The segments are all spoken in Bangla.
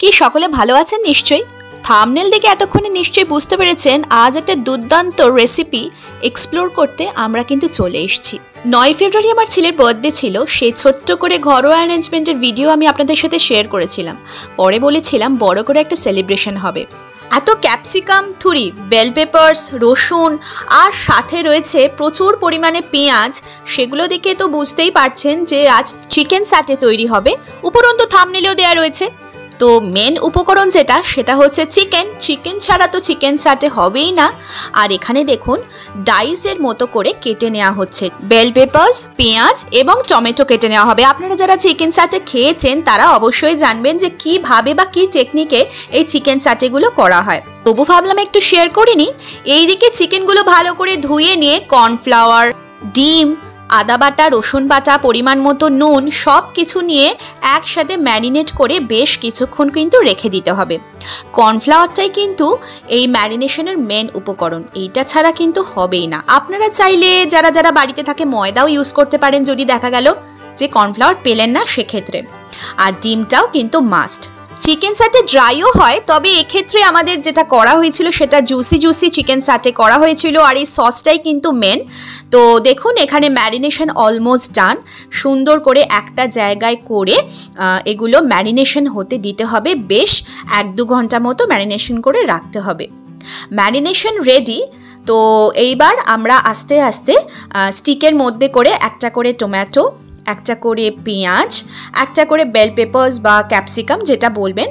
কি সকলে ভালো আছেন নিশ্চয়ই। থাম্বনেল দেখে এতক্ষণে নিশ্চয়ই বুঝতে পেরেছেন আজ একটা দুর্দান্ত রেসিপি এক্সপ্লোর করতে আমরা কিন্তু চলে এসেছি। 9 ফেব্রুয়ারি আমার ছেলের বার্থডে ছিল, সেই ছোট্ট করে ঘরোয়া অ্যারেঞ্জমেন্টের ভিডিও আমি আপনাদের সাথে শেয়ার করেছিলাম। পরে বলেছিলাম বড় করে একটা সেলিব্রেশন হবে। এত ক্যাপসিকাম, থুরি, বেল পেপারস, রসুন আর সাথে রয়েছে প্রচুর পরিমাণে পেঁয়াজ, সেগুলো দেখে তো বুঝতেই পারছেন যে আজ চিকেন স্যাটে তৈরি হবে। উপরন্তু থাম্বনেলেও দেওয়া রয়েছে। তো মেন উপকরণ যেটা সেটা হচ্ছে চিকেন ছাড়া তো চিকেন স্যাটে হবেই না। আর এখানে দেখুন ডাইসের মতো করে কেটে নেওয়া হচ্ছে বেল পেপারস, পেঁয়াজ এবং টমেটো কেটে নেওয়া হবে। আপনারা যারা চিকেন স্যাটে খেয়েছেন তারা অবশ্যই জানবেন যে কিভাবে বা কি টেকনিকে এই চিকেন স্যাটেগুলো করা হয়। তবু ভাবলাম একটু শেয়ার করিনি। এইদিকে চিকেনগুলো ভালো করে ধুয়ে নিয়ে কর্নফ্লাওয়ার, ডিম, আদা বাটা, রসুন বাটা, পরিমাণ মতো নুন সব কিছু নিয়ে একসাথে ম্যারিনেট করে বেশ কিছুক্ষণ কিন্তু রেখে দিতে হবে। কর্নফ্লাওয়ারটাই কিন্তু এই ম্যারিনেশনের মেন উপকরণ, এইটা ছাড়া কিন্তু হবেই না। আপনারা চাইলে যারা যারা বাড়িতে থাকে ময়দাও ইউজ করতে পারেন যদি দেখা গেল যে কর্নফ্লাওয়ার পেলেন না সেক্ষেত্রে। আর ডিমটাও কিন্তু মাস্ট। চিকেন স্যাটে ড্রাইও হয়, তবে এক্ষেত্রে আমাদের যেটা করা হয়েছিল সেটা জুসি চিকেন স্যাটে করা হয়েছিল। আর এই সসটাই কিন্তু মেন। তো দেখুন এখানে ম্যারিনেশন অলমোস্ট ডান। সুন্দর করে একটা জায়গায় করে এগুলো ম্যারিনেশন হতে দিতে হবে। বেশ 1-2 ঘন্টা মতো ম্যারিনেশন করে রাখতে হবে। Marination ready. তো এইবার আমরা আস্তে আস্তে স্টিকের মধ্যে করে একটা করে টমেটো, একটা করে পেঁয়াজ, একটা করে বেল পেপারস বা ক্যাপসিকাম যেটা বলবেন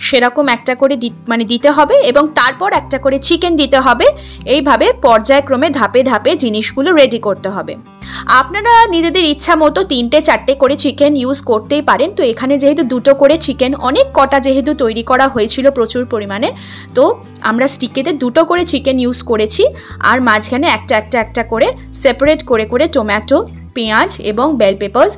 সেরকম একটা করে দিতে হবে এবং তারপর একটা করে চিকেন দিতে হবে। এইভাবে পর্যায়ক্রমে ধাপে ধাপে জিনিসগুলো রেডি করতে হবে। আপনারা নিজেদের ইচ্ছা মতো 3-4টে করে চিকেন ইউজ করতেই পারেন। তো এখানে যেহেতু 2টো করে চিকেন, অনেক কটা যেহেতু তৈরি করা হয়েছিল প্রচুর পরিমাণে, তো আমরা স্টিকেতে 2টো করে চিকেন ইউজ করেছি। আর মাঝখানে একটা করে সেপারেট করে করে টমেটো, পেঁয়াজ এবং বেল পেপারস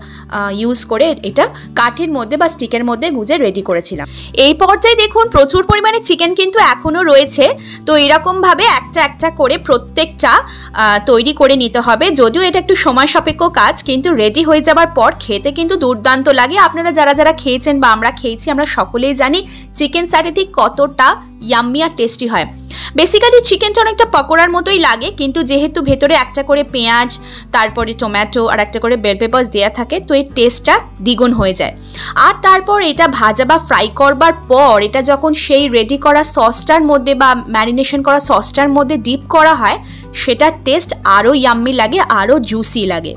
ইউজ করে এটা কাঠের মধ্যে বা স্টিকের মধ্যে গুজে রেডি করেছিলাম। এই পর্যায়ে দেখুন প্রচুর পরিমাণে চিকেন কিন্তু এখনও রয়েছে। তো এরকমভাবে একটা করে প্রত্যেকটা তৈরি করে নিতে হবে। যদিও এটা একটু সময় সাপেক্ষ কাজ, কিন্তু রেডি হয়ে যাবার পর খেতে কিন্তু দুর্দান্ত লাগে। আপনারা যারা যারা খেয়েছেন বা আমরা খেয়েছি আমরা সকলেই জানি চিকেন স্যাটে ঠিক কতটা ইয়াম্মি আর টেস্টি হয়। বেসিক্যালি চিকেনটা অনেকটা পকোড়ার মতোই লাগে, কিন্তু যেহেতু ভেতরে একটা করে পেঁয়াজ, তারপরে টমেটো আর একটা করে বেল পেপারস দেওয়া থাকে, তো এর টেস্টটা দ্বিগুণ হয়ে যায়। আর তারপর এটা ভাজা বা ফ্রাই করবার পর এটা যখন সেই রেডি করা সসটার মধ্যে বা ম্যারিনেশন করা সসটার মধ্যে ডিপ করা হয়, সেটার টেস্ট আরও ইয়াম্মি লাগে, আরও জুসি লাগে।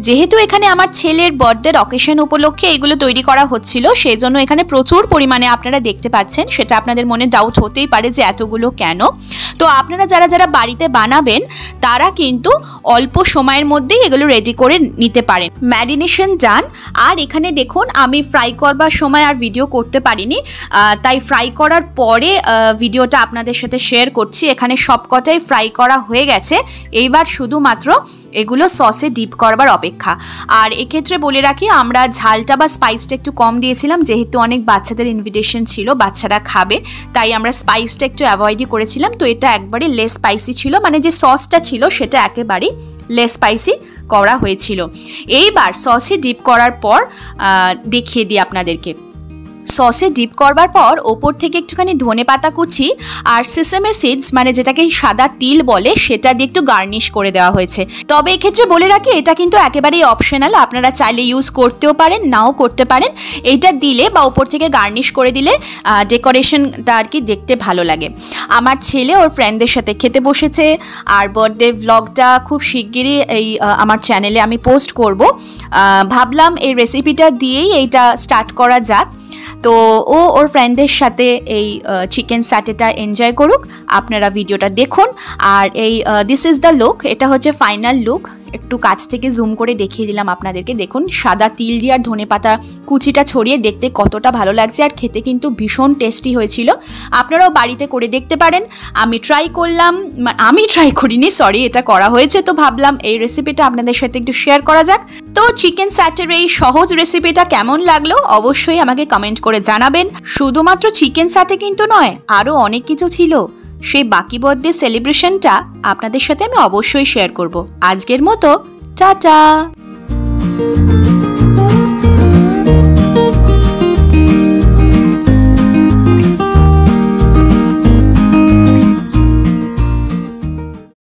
যেহেতু এখানে আমার ছেলের বার্থডের অকেশন উপলক্ষে এগুলো তৈরি করা হচ্ছিল, সেই জন্য এখানে প্রচুর পরিমাণে আপনারা দেখতে পাচ্ছেন। সেটা আপনাদের মনে ডাউট হতেই পারে যে এতগুলো কেন। তো আপনারা যারা যারা বাড়িতে বানাবেন তারা কিন্তু অল্প সময়ের মধ্যেই এগুলো রেডি করে নিতে পারেন। ম্যারিনেশন ডান। আর এখানে দেখুন আমি ফ্রাই করবার সময় আর ভিডিও করতে পারিনি, তাই ফ্রাই করার পরে ভিডিওটা আপনাদের সাথে শেয়ার করছি। এখানে সবকটাই ফ্রাই করা হয়ে গেছে, এইবার শুধুমাত্র এগুলো সসে ডিপ করবার অপেক্ষা। আর এক্ষেত্রে বলে রাখি আমরা ঝালটা বা স্পাইসটা একটু কম দিয়েছিলাম, যেহেতু অনেক বাচ্চাদের ইনভিটেশন ছিল, বাচ্চারা খাবে, তাই আমরা স্পাইসটা একটু অ্যাভয়েডই করেছিলাম। তো এটা একবারে লেস স্পাইসি ছিল, মানে যে সসটা ছিল সেটা একেবারেই লেস স্পাইসি করা হয়েছিল। এইবার সসে ডিপ করার পর দেখিয়ে দিই আপনাদেরকে। সসে ডিপ করবার পর ওপর থেকে একটুখানি ধনেপাতা কুচি আর সেসামে সিডস, মানে যেটাকে সাদা তিল বলে, সেটা দিয়ে একটু গার্নিশ করে দেওয়া হয়েছে। তবে এক্ষেত্রে বলে রাখি এটা কিন্তু একেবারেই অপশনাল, আপনারা চাইলে ইউজ করতেও পারেন, নাও করতে পারেন। এইটা দিলে বা ওপর থেকে গার্নিশ করে দিলে ডেকোরেশনটা আর কি দেখতে ভালো লাগে। আমার ছেলে ওর ফ্রেন্ডদের সাথে খেতে বসেছে। আর বার্থডে ভ্লগটা খুব শিগগিরই এই আমার চ্যানেলে আমি পোস্ট করব। ভাবলাম এই রেসিপিটা দিয়েই এইটা স্টার্ট করা যাক। তো ও ওর ফ্রেন্ডদের সাথে এই চিকেন স্যাটেটা এনজয় করুক। আপনারা ভিডিওটা দেখুন। আর এই দিস ইজ দ্য লুক, এটা হচ্ছে ফাইনাল লুক। একটু কাছ থেকে জুম করে দেখিয়ে দিলাম আপনাদেরকে। দেখুন সাদা তিল দিয়ে আর ধনেপাতা কুচিটা ছড়িয়ে দেখতে কতটা ভালো লাগছে, আর খেতে কিন্তু ভীষণ টেস্টি হয়েছিল। আপনারাও বাড়িতে করে দেখতে পারেন। আমি ট্রাই করিনি, সরি, এটা করা হয়েছে। তো ভাবলাম এই রেসিপিটা আপনাদের সাথে একটু শেয়ার করা যাক। তো চিকেন স্যাটের এই সহজ রেসিপিটা কেমন লাগলো অবশ্যই আমাকে কমেন্ট করে জানাবেন। শুধুমাত্র চিকেন স্যাটে কিন্তু নয়, আরও অনেক কিছু ছিল। সেই বাকি বার্থডে সেলিব্রেশনটা আপনাদের সাথে আমি অবশ্যই শেয়ার করব। আজকের মতো টাটা।